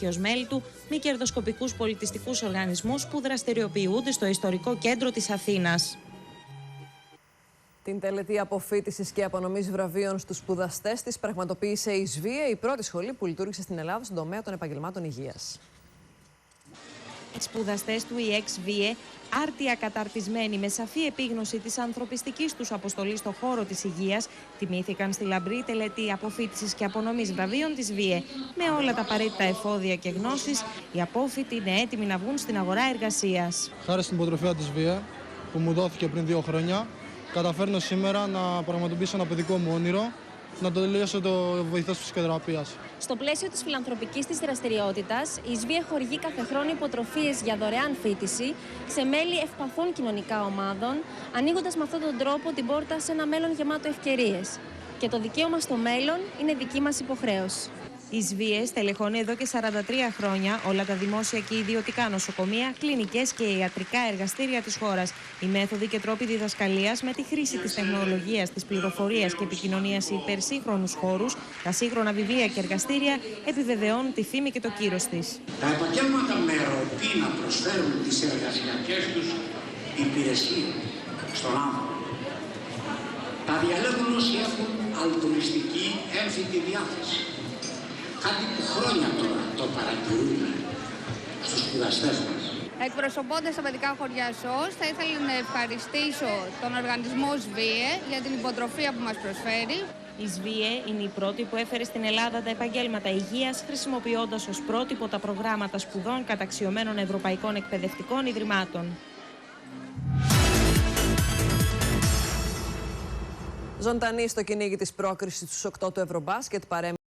ως μέλη του μη κερδοσκοπικούς πολιτιστικούς οργανισμούς που δραστηριοποιούνται στο ιστορικό κέντρο της Αθήνας. Την τελετή αποφοίτησης και απονομής βραβείων στους σπουδαστές της πραγματοποίησε η ΣΒΙΕ, η πρώτη σχολή που λειτουργήσε στην Ελλάδα στον τομέα των επαγγελμάτων υγείας. Οι σπουδαστές του ΙΕΚ-ΣΒΙΕ, άρτια καταρτισμένοι με σαφή επίγνωση της ανθρωπιστικής τους αποστολής στον χώρο της υγείας, τιμήθηκαν στη λαμπρή τελετή αποφοίτησης και απονομής βραβείων της ΣΒΙΕ. Με όλα τα απαραίτητα εφόδια και γνώσεις, οι απόφοιτοι είναι έτοιμοι να βγουν στην αγορά εργασίας. Χάρη στην υποτροφία της ΣΒΙΕ, που μου δόθηκε πριν 2 χρόνια, καταφέρνω σήμερα να πραγματοποιήσω ένα παιδικό μου όνειρο, να το τελειώσω το βοηθός φυσικοθεραπείας. Στο πλαίσιο της φιλανθρωπικής της δραστηριότητας, η ΣΒΙΕ χορηγεί κάθε χρόνο υποτροφίες για δωρεάν φοιτηση σε μέλη ευπαθών κοινωνικά ομάδων, ανοίγοντας με αυτόν τον τρόπο την πόρτα σε ένα μέλλον γεμάτο ευκαιρίες. Και το δικαίωμα στο μέλλον είναι δική μας υποχρέωση. Η ΣΒΙΕ στελεχώνει εδώ και 43 χρόνια όλα τα δημόσια και ιδιωτικά νοσοκομεία, κλινικές και ιατρικά εργαστήρια της χώρας. Οι μέθοδοι και τρόποι διδασκαλίας με τη χρήση της τεχνολογίας, της πληροφορίας και επικοινωνίας σε υπερσύγχρονους χώρους, τα σύγχρονα βιβλία και εργαστήρια επιβεβαιώνουν τη φήμη και το κύρος της. Τα επαγγέλματα μεροτή να προσφέρουν τις εργασιακές τους υπηρεσίες στον άνθρωπο. Τα διαλέγουν όσοι έχουν αλτρουιστική έμφυτη διάθεση. Κάτι που χρόνια τώρα το παρατηρούμε στους σπουδαστές μας. Εκπροσωπώντας τα παιδικά χωριά ΣΟΣ, θα ήθελα να ευχαριστήσω τον οργανισμό ΣΒΙΕ για την υποτροφία που μας προσφέρει. Η ΣΒΙΕ είναι η πρώτη που έφερε στην Ελλάδα τα επαγγέλματα υγείας, χρησιμοποιώντας ως πρότυπο τα προγράμματα σπουδών καταξιωμένων ευρωπαϊκών εκπαιδευτικών ιδρυμάτων. Ζωντανή στο κυνήγι της πρόκρισης στους 8 του Ευρωμπάσκετ